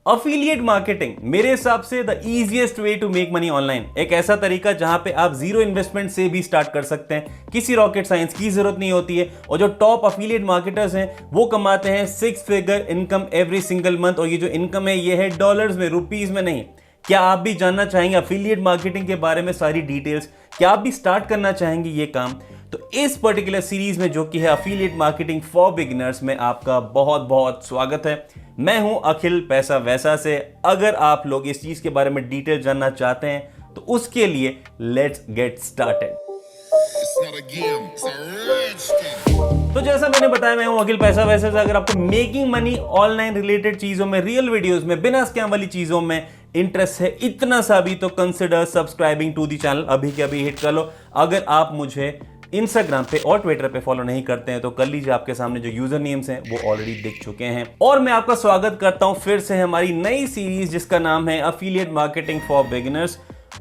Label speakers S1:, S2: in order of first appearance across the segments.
S1: Affiliate marketing मेरे हिसाब से the easiest way to make money online. एक ऐसा तरीका जहां पे आप जीरो इन्वेस्टमेंट से भी स्टार्ट कर सकते हैं, किसी रॉकेट साइंस की जरूरत नहीं होती है। और जो टॉप अफिलिएट मार्केटर्स हैं वो कमाते हैं 6 figure income every single month. और ये जो इनकम है ये है डॉलर्स में, रुपीज में नहीं। क्या आप भी जानना चाहेंगे अफिलिएट मार्केटिंग के बारे में सारी डिटेल्स? क्या आप भी स्टार्ट करना चाहेंगे ये काम? तो इस पर्टिकुलर सीरीज में जो कि है अफिलिएट मार्केटिंग फॉर बिगिनर्स में आपका बहुत बहुत स्वागत है। मैं हूं अखिल पैसा वैसा से। अगर आप लोग इस चीज के बारे में डिटेल जानना चाहते हैं तो उसके लिए लेट्स गेट स्टार्टेड। तो जैसा मैंने बताया, मैं हूं अखिल पैसा वैसे से। अगर आपको मेकिंग मनी ऑनलाइन रिलेटेड चीजों में, रियल वीडियोस में, बिना स्कैम वाली चीजों में इंटरेस्ट है इतना सा भी, तो consider subscribing to the channel. अभी के अभी हिट कर लो। अगर आप मुझे इंस्टाग्राम पे और ट्विटर पे फॉलो नहीं करते हैं तो कर लीजिए। आपके सामने जो यूजर नेम्स हैं वो ऑलरेडी दिख चुके हैं। और मैं आपका स्वागत करता हूं फिर से हमारी नई सीरीज जिसका नाम है अफिलिएट मार्केटिंग फॉर बिगिनर्स।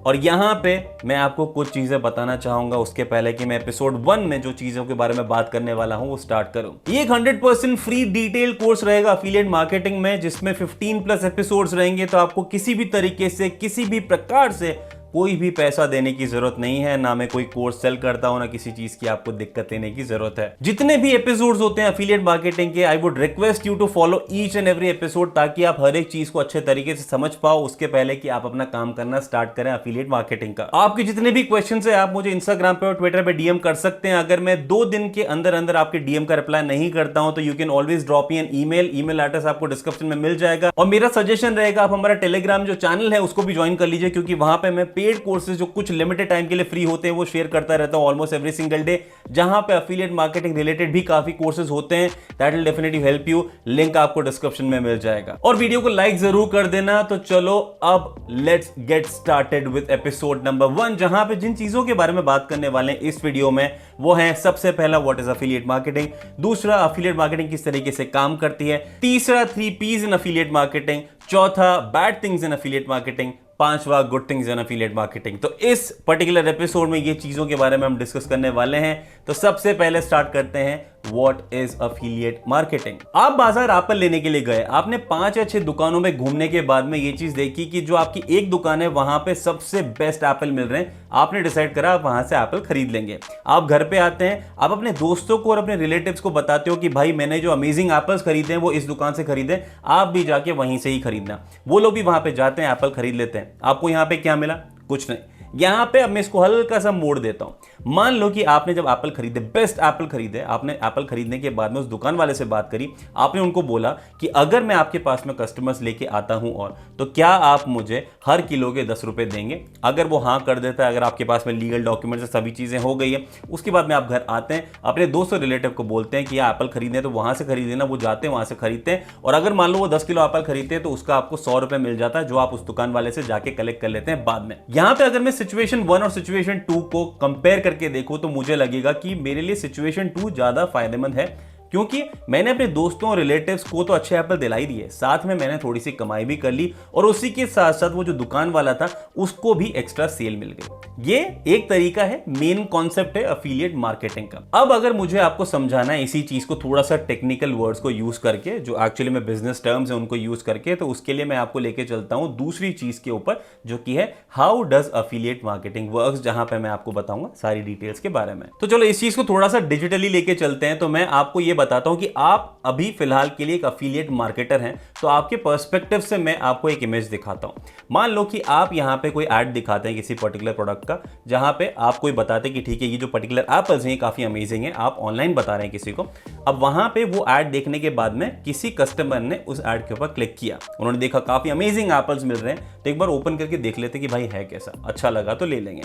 S1: और यहां पे मैं आपको कुछ चीजें बताना चाहूंगा उसके पहले कि मैं एपिसोड 1 में जो चीजों के बारे में बात करने वाला हूं वो स्टार्ट करूं। ये एक 100% फ्री डिटेल कोर्स रहेगा अफिलिएट मार्केटिंग में, जिसमें 15+ एपिसोड्स रहेंगे। तो आपको किसी भी तरीके से, किसी भी प्रकार से कोई भी पैसा देने की जरूरत नहीं है। ना मैं कोई कोर्स सेल करता हूं, ना किसी चीज की आपको दिक्कत लेने की जरूरत है। जितने भी एपिसोड्स होते हैं अफिलिएट मार्केटिंग के, I would request you to follow each and every episode, ताकि आप हर एक चीज को अच्छे तरीके से समझ पाओ उसके पहले कि आप अपना काम करना स्टार्ट करें अफिलिएट मार्केटिंग का। आपके जितने भी क्वेश्चन है आप मुझे इंस्टाग्राम पे और ट्विटर पे डीएम कर सकते हैं। अगर मैं 2 दिन के अंदर अंदर आपके डीएम का रिप्लाई नहीं करता हूं तो you can always drop me an email address आपको डिस्क्रिप्शन में मिल जाएगा। और मेरा सजेशन रहेगा आप हमारा टेलीग्राम जो चैनल है उसको भी ज्वाइन कर लीजिए, क्योंकि वहां पे मैं पेड कोर्सेज जो कुछ लिमिटेड टाइम के लिए फ्री होते हैं वो शेयर करता रहता हूं ऑलमोस्ट एवरी सिंगल डे, जहां पे अफिलिएट मार्केटिंग रिलेटेड भी काफी कोर्सेज होते हैं। That will definitely help you. Link आपको डिस्क्रिप्शन में मिल जाएगा। और वीडियो को लाइक जरूर कर देना। तो चलो अब let's get started with episode number 1, जहां पे जिन चीजों के बारे में बात करने वाले हैं इस वीडियो में वो है सबसे पहला व्हाट इज अफिलिएट मार्केटिंग, दूसरा अफिलिएट मार्केटिंग किस तरीके से काम करती है, तीसरा 3 P's इन अफिलिएट मार्केटिंग, चौथा bad things in affiliate marketing, पांचवा good things in affiliate marketing. तो इस पर्टिकुलर एपिसोड में ये चीजों के बारे में हम डिस्कस करने वाले हैं। तो सबसे पहले स्टार्ट करते हैं व्हाट इज अफिलिएट मार्केटिंग। आप बाजार एप्पल लेने के लिए गए, आपने 5 या 6 दुकानों में घूमने के बाद में ये चीज देखी कि जो आपकी एक दुकान है वहां पे सबसे बेस्ट एप्पल मिल रहे हैं। आपने डिसाइड करा आप वहां से एप्पल खरीद लेंगे। आप घर पे आते हैं, आप अपने दोस्तों को और अपने रिलेटिव्स को बताते हो कि भाई मैंने जो अमेजिंग एप्पल्स खरीदे हैं वो इस दुकान से खरीदे, आप भी जाके वहीं से ही खरीदना। वो लोग भी वहां पे जाते हैं, एप्पल खरीद लेते हैं। आपको यहां पे क्या मिला? कुछ नहीं। यहां पे अब मैं इसको हल्का सा मोड़ देता हूं। मान लो कि आपने जब एप्पल खरीदे, बेस्ट एप्पल खरीदे, आपने एप्पल खरीदने के बाद में उस दुकान वाले से बात करी, आपने उनको बोला कि अगर मैं आपके पास में कस्टमर्स लेके आता हूं और तो क्या आप मुझे हर किलो के 10 रुपए देंगे? अगर वो हाँ कर देता है, अगर आपके पास में लीगल डॉक्यूमेंट्स सभी चीजें हो गई है, उसके बाद में आप घर आते हैं, अपने दोस्तों रिलेटिव को बोलते हैं कि एप्पल खरीदने तो वहां से खरीद लेना। वो जाते हैं वहां से खरीदते हैं, और अगर मान लो वो 10 किलो एप्पल खरीदते हैं तो उसका आपको 100 रुपए मिल जाता है, जो आप उस दुकान वाले से जाके कलेक्ट कर लेते हैं बाद में। यहां पे अगर मैं सिचुएशन 1 और सिचुएशन 2 को कंपेयर करके देखूं तो मुझे लगेगा कि मेरे लिए सिचुएशन 2 ज्यादा फायदेमंद है, क्योंकि मैंने अपने दोस्तों और रिलेटिव्स को तो अच्छे एप्पल दिला ही दिए, साथ में मैंने थोड़ी सी कमाई भी कर ली, और उसी के साथ साथ वो जो दुकान वाला था उसको भी एक्स्ट्रा सेल मिल गई। ये एक तरीका है, मेन कॉन्सेप्ट है अफिलिएट मार्केटिंग का। अब अगर मुझे आपको समझाना है इसी चीज को थोड़ा सा टेक्निकल वर्ड्स को यूज करके, जो एक्चुअली में बिजनेस टर्म्स है उनको यूज करके, तो उसके लिए मैं आपको लेके चलता हूं दूसरी चीज के ऊपर, जो कि है how does affiliate marketing works, जहां पे मैं आपको बताऊंगा सारी डिटेल्स के बारे में। तो चलो इस चीज को थोड़ा सा डिजिटली लेके चलते हैं। तो मैं आपको ये बताता हूं कि आप अभी फिलहाल के लिए एक अफिलिएट मार्केटर हैं, तो आपके पर्सपेक्टिव से मैं आपको एक इमेज दिखाता हूं। मान लो कि आप यहां पे कोई ऐड दिखाते हैं किसी पर्टिकुलर प्रोडक्ट का, जहां पे आप कोई बताते हैं कि ठीक है ये जो पर्टिकुलर एप्पल्स हैं काफी अमेजिंग है, आप ऑनलाइन बता रहे हैं किसी को। अब वहां पे वो ऐड देखने के बाद में किसी कस्टमर ने उस ऐड के ऊपर क्लिक किया, उन्होंने देखा काफी अमेजिंग एप्पल्स मिल रहे हैं, तो एक बार ओपन करके देख लेते कि भाई है कैसा, अच्छा लगा तो ले लेंगे।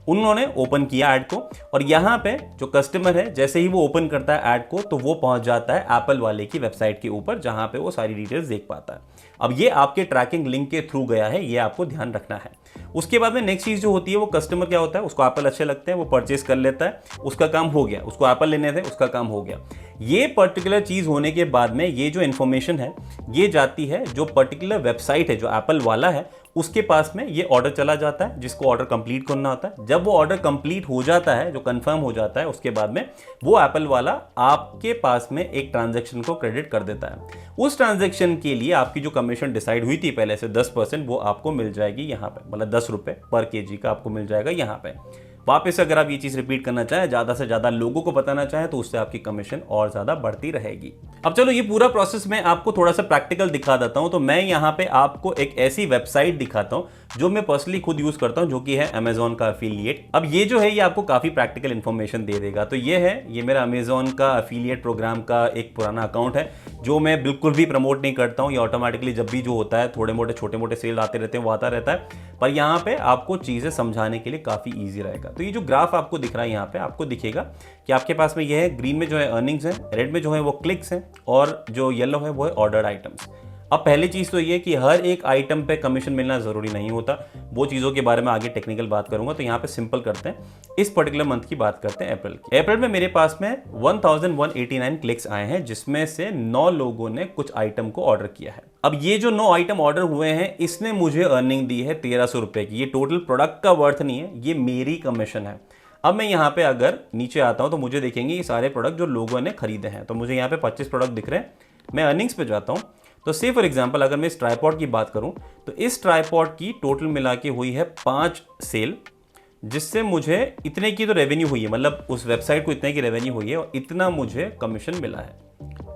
S1: उन्होंने ओपन किया ऐड को, और यहां पे जो कस्टमर है जैसे ही वो ओपन करता है ऐड को, तो वो पहुंच जाता है एप्पल वाले की वेबसाइट के ऊपर, जहां पे वो सारी डिटेल्स देख पाता है। अब ये आपके ट्रैकिंग लिंक के थ्रू गया है, ये आपको ध्यान रखना है। उसके बाद में नेक्स्ट चीज जो होती है, वो कस्टमर क्या होता है, उसको एप्पल अच्छे लगते हैं, वो परचेस कर लेता है, उसका काम हो गया। उसको एप्पल लेने थे, उसका काम हो गया। ये पर्टिकुलर चीज होने के बाद में ये जो इन्फॉर्मेशन है ये जाती है जो पर्टिकुलर वेबसाइट है जो एप्पल वाला है उसके पास में ये ऑर्डर चला जाता है जिसको ऑर्डर कंप्लीट करना होता है। जब वो ऑर्डर कंप्लीट हो जाता है जो कंफर्म हो जाता है उसके बाद में वो एप्पल वाला आपके पास में एक ट्रांजैक्शन को क्रेडिट कर देता है। उस ट्रांजैक्शन के लिए आपकी जो कमीशन डिसाइड हुई थी पहले से 10% वो आपको मिल जाएगी यहाँ पे, मतलब 10 रुपए पर केजी का आपको मिल जाएगा यहाँ पे। वापस अगर आप ये चीज रिपीट करना चाहें, ज्यादा से ज्यादा लोगों को बताना चाहें तो उससे आपकी कमीशन और ज्यादा बढ़ती रहेगी। अब चलो ये पूरा प्रोसेस मैं आपको थोड़ा सा प्रैक्टिकल दिखा देता हूं। तो मैं यहाँ पे आपको एक ऐसी वेबसाइट दिखाता हूं जो मैं पर्सनली खुद यूज करता हूं, जो कि है अमेजोन का अफिलिएट। अब ये जो है ये आपको काफी प्रैक्टिकल इंफॉर्मेशन दे देगा। तो ये मेरा अमेजोन का अफिलिएट प्रोग्राम का एक पुराना अकाउंट है जो मैं बिल्कुल भी प्रमोट नहीं करता हूँ। ये ऑटोमेटिकली जब भी जो होता है थोड़े मोटे छोटे मोटे सेल आते रहते हैं वो आता रहता है, पर यहाँ पे आपको चीजें समझाने के लिए काफी ईजी रहेगा। तो ये जो ग्राफ आपको दिख रहा है यहाँ पे आपको दिखेगा कि आपके पास में ये है, ग्रीन में जो है अर्निंग्स है, रेड में जो है वो क्लिक्स हैं और जो येलो है वो है ऑर्डर्ड आइटम्स। अब पहली चीज तो ये कि हर एक आइटम पे कमीशन मिलना जरूरी नहीं होता, वो चीजों के बारे में आगे टेक्निकल बात करूंगा। तो यहाँ पे सिंपल करते हैं, इस पर्टिकुलर मंथ की बात करते हैं अप्रैल की। अप्रैल में मेरे पास में 1189 क्लिक्स आए हैं जिसमें से 9 लोगों ने कुछ आइटम को ऑर्डर किया है। अब ये जो 9 आइटम ऑर्डर हुए हैं इसने मुझे अर्निंग दी है 1300 रुपए की। ये टोटल प्रोडक्ट का वर्थ नहीं है, ये मेरी कमीशन है। अब मैं यहाँ पे अगर नीचे आता हूं तो मुझे देखेंगे ये सारे प्रोडक्ट जो लोगों ने खरीदे हैं। तो मुझे यहाँ पे 25 प्रोडक्ट दिख रहे हैं। मैं अर्निंग्स पे जाता हूँ तो से फॉर एग्जांपल अगर मैं इस ट्राइपॉड की बात करूं तो इस ट्राइपॉड की टोटल मिला के हुई है 5 सेल, जिससे मुझे इतने की तो रेवेन्यू हुई है, मतलब उस वेबसाइट को इतने की रेवेन्यू हुई है और इतना मुझे कमीशन मिला है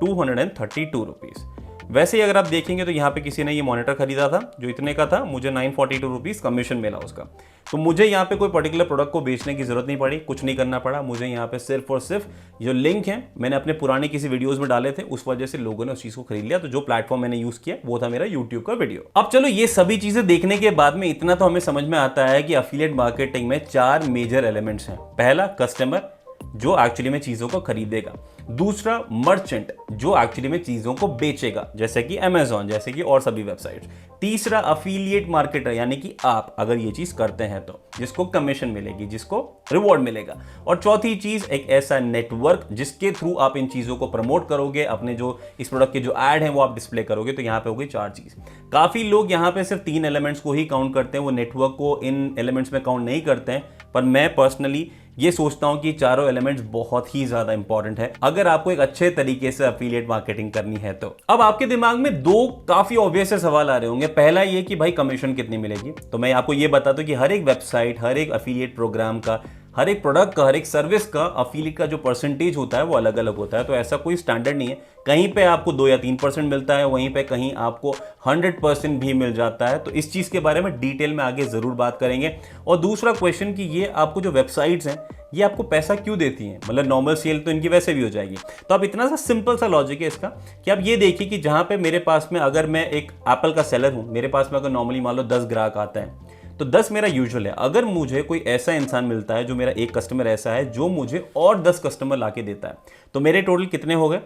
S1: 232 रुपीज़। वैसे ही अगर आप देखेंगे तो यहाँ पे किसी ने ये मॉनिटर खरीदा था जो इतने का था, मुझे 942 रुपीज़ कमीशन मिला उसका। तो मुझे यहाँ पे कोई पर्टिकुलर प्रोडक्ट को बेचने की जरूरत नहीं पड़ी, कुछ नहीं करना पड़ा। मुझे यहाँ पे सिर्फ और सिर्फ जो लिंक है मैंने अपने पुराने किसी वीडियोस में डाले थे, उस वजह से लोगों ने उस चीज़ को खरीद लिया। तो जो प्लेटफॉर्म मैंने यूज़ किया वो था मेरा यूट्यूब का वीडियो। अब चलो ये सभी चीज़ें देखने के बाद में इतना तो हमें समझ में आता है कि एफिलिएट मार्केटिंग में 4 मेजर एलिमेंट्स हैं। पहला कस्टमर जो एक्चुअली में चीजों को खरीदेगा, दूसरा मर्चेंट जो एक्चुअली में चीजों को बेचेगा जैसे कि अमेजॉन, जैसे कि और सभी वेबसाइट्स, तीसरा अफिलिएट मार्केटर यानी कि आप अगर ये चीज करते हैं तो जिसको कमीशन मिलेगी, जिसको रिवॉर्ड मिलेगा, और चौथी चीज एक ऐसा नेटवर्क जिसके थ्रू आप इन चीजों को प्रमोट करोगे, अपने जो इस प्रोडक्ट के जो ऐड हैं वो आप डिस्प्ले करोगे। तो यहाँ पे हो गई 4 चीज। काफी लोग यहाँ पे सिर्फ 3 एलिमेंट्स को ही काउंट करते हैं, वो नेटवर्क को इन एलिमेंट्स में काउंट नहीं करते हैं, पर मैं पर्सनली ये सोचता हूं कि चारों एलिमेंट्स बहुत ही ज्यादा इंपॉर्टेंट है अगर आपको एक अच्छे तरीके से एफिलिएट मार्केटिंग करनी है। तो अब आपके दिमाग में 2 काफी ऑब्वियस से सवाल आ रहे होंगे। पहला ये कि भाई कमीशन कितनी मिलेगी। तो मैं आपको ये बताता हूं कि हर एक वेबसाइट, हर एक एफिलिएट प्रोग्राम का, हर एक प्रोडक्ट का, हर एक सर्विस का एफिलिएट का जो परसेंटेज होता है वो अलग अलग होता है। तो ऐसा कोई स्टैंडर्ड नहीं है, कहीं पे आपको 2 या 3% मिलता है, वहीं पे कहीं आपको 100% भी मिल जाता है। तो इस चीज के बारे में डिटेल में आगे जरूर बात करेंगे। और दूसरा क्वेश्चन कि ये आपको जो वेबसाइट्स हैं ये आपको पैसा क्यों देती हैं, मतलब नॉर्मल सेल तो इनकी वैसे भी हो जाएगी। तो अब इतना सा सिंपल सा लॉजिक है इसका कि आप ये देखिए कि जहां पे मेरे पास में अगर मैं एक एप्पल का सेलर हूं, मेरे पास में अगर नॉर्मली मान लो 10 ग्राहक आता है तो 10 मेरा यूजुअल है। अगर मुझे कोई ऐसा इंसान मिलता है जो मेरा एक कस्टमर ऐसा है जो मुझे और 10 कस्टमर लाके देता है, तो मेरे टोटल कितने हो गए?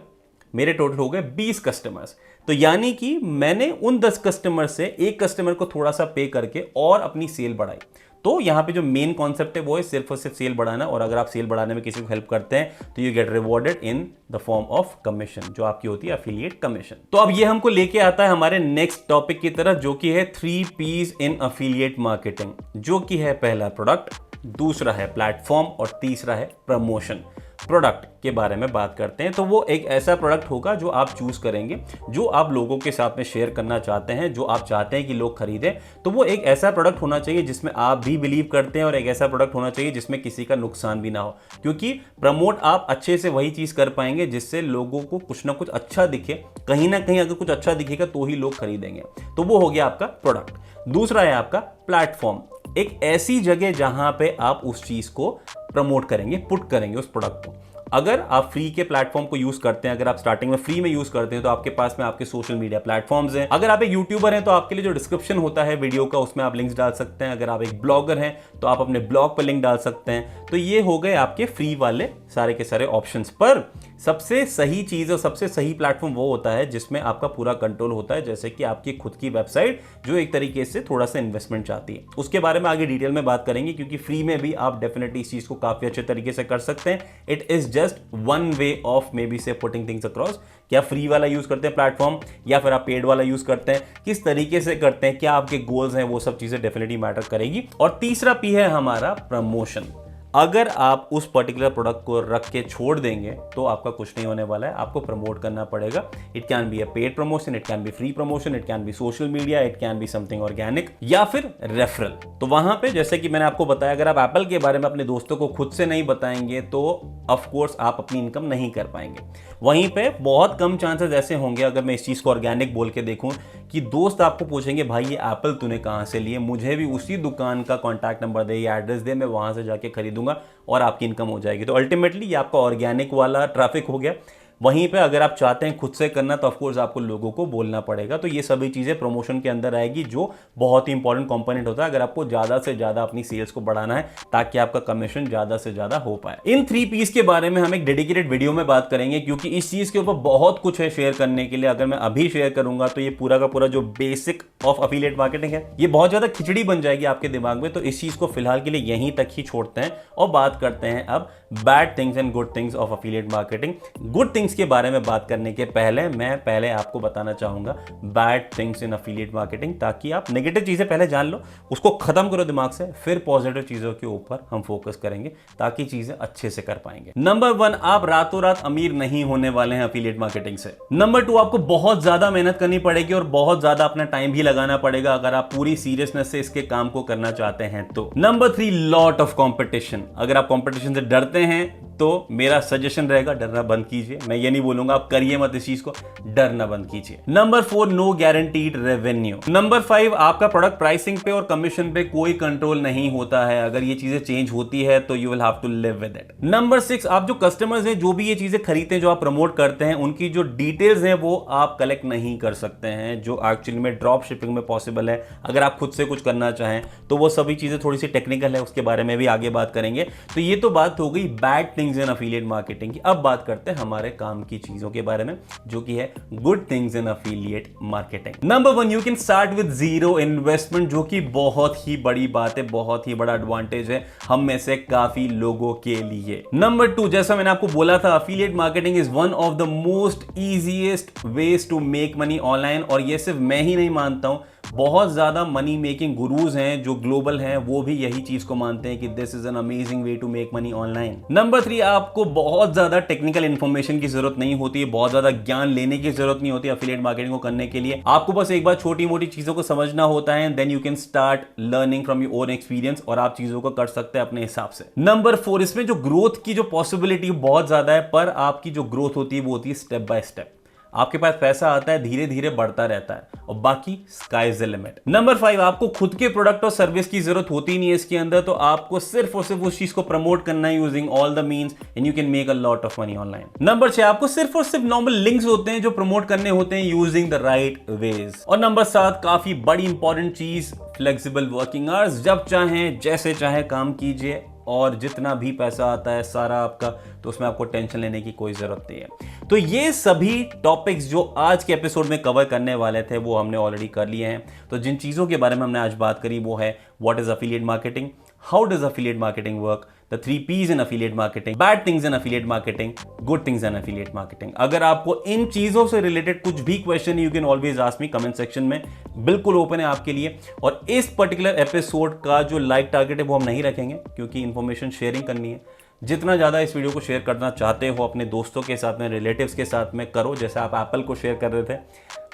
S1: मेरे टोटल हो गए 20 कस्टमर्स। तो यानी कि मैंने उन 10 कस्टमर से एक कस्टमर को थोड़ा सा पे करके और अपनी सेल बढ़ाई। तो यहाँ पे जो मेन कॉन्सेप्ट है वो है सिर्फ और सिर्फ सेल बढ़ाना, और अगर आप सेल बढ़ाने में किसी को हेल्प करते हैं तो you get rewarded in the form of commission, जो आपकी होती है एफिलिएट कमीशन। तो अब ये हमको लेके आता है हमारे नेक्स्ट टॉपिक की तरफ, जो कि है 3 P's इन एफिलिएट मार्केटिंग, जो कि है पहला प्रोडक्ट, दूसरा है प्लेटफॉर्म और तीसरा है प्रमोशन। प्रोडक्ट के बारे में बात करते हैं तो वो एक ऐसा प्रोडक्ट होगा जो आप चूज करेंगे, जो आप लोगों के साथ में शेयर करना चाहते हैं, जो आप चाहते हैं कि लोग खरीदें। तो वो एक ऐसा प्रोडक्ट होना चाहिए जिसमें आप भी बिलीव करते हैं, और एक ऐसा प्रोडक्ट होना चाहिए जिसमें किसी का नुकसान भी ना हो, क्योंकि प्रमोट आप अच्छे से वही चीज कर पाएंगे जिससे लोगों को कुछ ना कुछ अच्छा दिखे। कहीं ना कहीं अगर कुछ अच्छा दिखेगा तो ही लोग खरीदेंगे। तो वो हो गया आपका प्रोडक्ट। दूसरा है आपका प्लेटफॉर्म, एक ऐसी जगह जहां पे आप उस चीज को प्रमोट करेंगे, पुट करेंगे उस प्रोडक्ट को। अगर आप फ्री के प्लेटफॉर्म को यूज करते हैं, अगर आप स्टार्टिंग में फ्री में यूज करते हैं तो आपके पास में आपके सोशल मीडिया प्लेटफॉर्म्स हैं। अगर आप एक यूट्यूबर हैं तो आपके लिए जो डिस्क्रिप्शन होता है वीडियो का उसमें आप लिंक्स डाल सकते हैं। अगर आप एक ब्लॉगर हैं तो आप अपने ब्लॉग पर लिंक डाल सकते हैं। तो ये हो गए आपके फ्री वाले सारे के सारे ऑप्शंस। पर सबसे सही चीज और सबसे सही प्लेटफॉर्म वो होता है जिसमें आपका पूरा कंट्रोल होता है, जैसे कि आपकी खुद की वेबसाइट जो एक तरीके से थोड़ा सा इन्वेस्टमेंट चाहती है। उसके बारे में आगे डिटेल में बात करेंगे, क्योंकि फ्री में भी आप डेफिनेटली इस चीज को काफी अच्छे तरीके से कर सकते हैं। It is just one way of may be से पुटिंग थिंग्स अक्रॉस। क्या फ्री वाला यूज करते हैं प्लेटफॉर्म या फिर आप पेड वाला यूज करते हैं, किस तरीके से करते हैं, क्या आपके गोल्स हैं, वो सब चीजें डेफिनेटली मैटर करेगी। और तीसरा पी है हमारा प्रमोशन। अगर आप उस पर्टिकुलर प्रोडक्ट को रख के छोड़ देंगे तो आपका कुछ नहीं होने वाला है, आपको प्रमोट करना पड़ेगा। It can be a paid promotion, it can be free promotion, it can be social media, it can be something organic या फिर रेफरल। तो वहां पे जैसे कि मैंने आपको बताया, अगर आप एप्पल के बारे में अपने दोस्तों को खुद से नहीं बताएंगे तो ऑफ कोर्स आप अपनी इनकम नहीं कर पाएंगे। वहीं पे बहुत कम चांसेस ऐसे होंगे, अगर मैं इस चीज को ऑर्गेनिक बोल के देखूं, कि दोस्त आपको पूछेंगे भाई ये एप्पल तूने कहां से लिए, मुझे भी उसी दुकान का कॉन्टैक्ट नंबर दे या एड्रेस दे, मैं वहां से जाके खरीदूंगा और आपकी इनकम हो जाएगी। तो अल्टीमेटली ये आपका ऑर्गेनिक वाला ट्रैफिक हो गया। वहीं पे अगर आप चाहते हैं खुद से करना तो ऑफ कोर्स आपको लोगों को बोलना पड़ेगा। तो ये सभी चीजें प्रमोशन के अंदर आएगी, जो बहुत ही इंपॉर्टेंट कंपोनेंट होता है अगर आपको ज्यादा से ज्यादा अपनी सेल्स को बढ़ाना है, ताकि आपका कमीशन ज्यादा से ज्यादा हो पाए। इन 3 पीस के बारे में हम एक डेडिकेटेड वीडियो में बात करेंगे, क्योंकि इस चीज के ऊपर बहुत कुछ है शेयर करने के लिए। अगर मैं अभी शेयर करूंगा तो ये पूरा का पूरा जो बेसिक ऑफ एफिलिएट मार्केटिंग है, ये बहुत ज्यादा खिचड़ी बन जाएगी आपके दिमाग में। तो इस चीज को फिलहाल के लिए यहीं तक ही छोड़ते हैं और बात करते हैं अब bad things and good things of affiliate marketing. Good things के बारे में बात करने के पहले मैं पहले आपको बताना चाहूंगा बैड थिंग्स इन एफिलिएट मार्केटिंग, ताकि आप नेगेटिव चीजें पहले जान लो, उसको खत्म करो दिमाग से, फिर पॉजिटिव चीजों के ऊपर हम फोकस करेंगे ताकि चीजें अच्छे से कर पाएंगे। नंबर 1, आप रातों रात अमीर नहीं होने वाले हैं एफिलिएट मार्केटिंग से। नंबर 2, आपको बहुत ज्यादा मेहनत करनी पड़ेगी और बहुत ज्यादा अपना टाइम भी लगाना पड़ेगा अगर आप पूरी सीरियसनेस से इसके काम को करना चाहते हैं तो। Number 3, lot of competition. अगर आप कॉम्पिटिशन से डरते हैं तो मेरा सजेशन रहेगा डरना बंद कीजिए। मैं ये नहीं बोलूंगा आप करिए मत इस चीज को, डरना बंद कीजिए। Number 4, no guaranteed revenue. Number 5, आपका प्रोडक्ट प्राइसिंग पे और कमीशन पे कोई कंट्रोल नहीं होता है। अगर ये चीजें चेंज होती है तो you will have to live with it. Number 6, आप जो कस्टमर्स हैं, जो भी ये चीजें खरीदते हैं, जो आप प्रमोट करते हैं, उनकी जो डिटेल्स हैं वो आप कलेक्ट नहीं कर सकते हैं, जो एक्चुअली में ड्रॉप शिपिंग में पॉसिबल है। अगर आप खुद से कुछ करना चाहें तो वो सभी चीजें थोड़ी सी टेक्निकल है, उसके बारे में भी आगे बात करेंगे। तो ये तो बात हो गई बैड थिंग्स इन एफिलिएट मार्केटिंग की। अब बात करते हैं हमारे काम की चीजों के बारे में, जो कि है good things in affiliate marketing. Number 1, you can start with zero investment, जो कि बहुत ही बड़ी बात है, बहुत ही बड़ा एडवांटेज है हम में से काफी लोगों के लिए। नंबर 2, जैसा मैंने आपको बोला था, affiliate marketing is one of the most easiest ways to make money online. और ये सिर्फ मैं ही नहीं मानता हूं, बहुत ज्यादा मनी मेकिंग गुरुज हैं जो ग्लोबल हैं, वो भी यही चीज को मानते हैं कि this is an amazing way to make money online. Number 3, आपको बहुत ज्यादा टेक्निकल इंफॉर्मेशन की जरूरत नहीं होती है, बहुत ज्यादा ज्ञान लेने की जरूरत नहीं होती एफिलिएट मार्केटिंग को करने के लिए। आपको बस एक बार छोटी मोटी चीजों को समझना होता है, then you can start learning from your own experience, और आप चीजों को कर सकते हैं अपने हिसाब से। नंबर 4, इसमें जो ग्रोथ की जो पॉसिबिलिटी बहुत ज्यादा है, पर आपकी जो ग्रोथ होती है वो होती है स्टेप बाय स्टेप। आपके पास पैसा आता है, धीरे धीरे बढ़ता रहता है, और बाकी sky is the limit. Number 5, आपको खुद के प्रोडक्ट और सर्विस की जरूरत होती नहीं है इसके अंदर, तो आपको सिर्फ और सिर्फ उस चीज को प्रमोट करना है using all the means, and you can make a lot of money online. Number 6, आपको सिर्फ और सिर्फ नॉर्मल लिंक्स होते हैं जो प्रमोट करने होते हैं यूजिंग द राइट वेज। और नंबर 7, काफी बड़ी इंपॉर्टेंट चीज, फ्लेक्सिबल वर्किंग आवर्स। जब चाहें जैसे चाहे काम कीजिए, और जितना भी पैसा आता है सारा आपका, तो उसमें आपको टेंशन लेने की कोई जरूरत नहीं है। तो ये सभी टॉपिक्स जो आज के एपिसोड में कवर करने वाले थे वो हमने ऑलरेडी कर लिए हैं। तो जिन चीजों के बारे में हमने आज बात करी वो है what is affiliate marketing, how does affiliate marketing work, the 3 P's in affiliate marketing, bad things in affiliate marketing, good things in affiliate marketing। अगर आपको इन चीजों से रिलेटेड कुछ भी question, you can always ask me comment section में, बिल्कुल open है आपके लिए। और इस पर्टिकुलर एपिसोड का जो लाइक टारगेट है वो हम नहीं रखेंगे, क्योंकि इंफॉर्मेशन शेयरिंग करनी है। जितना ज़्यादा इस वीडियो को शेयर करना चाहते हो अपने दोस्तों के साथ में, रिलेटिव्स के साथ में करो, जैसे आप एप्पल को शेयर कर रहे थे।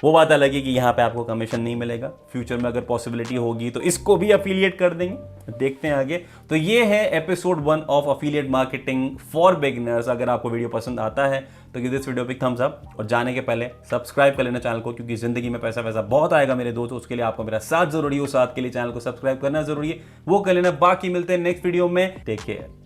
S1: वो बात अलग है कि यहाँ पे आपको कमीशन नहीं मिलेगा, फ्यूचर में अगर पॉसिबिलिटी होगी तो इसको भी अफिलिएट कर देंगे, देखते हैं आगे। तो ये है episode 1 of affiliate marketing for beginners. अगर आपको वीडियो पसंद आता है तो give this video big thumbs up, और जाने के पहले सब्सक्राइब कर लेना चैनल को, क्योंकि जिंदगी में पैसा वैसा बहुत आएगा मेरे दोस्तों, उसके लिए आपको मेरा साथ जरूरी है, उस साथ के लिए चैनल को सब्सक्राइब करना जरूरी है, वो कर लेना। बाकी मिलते हैं नेक्स्ट वीडियो में, टेक केयर।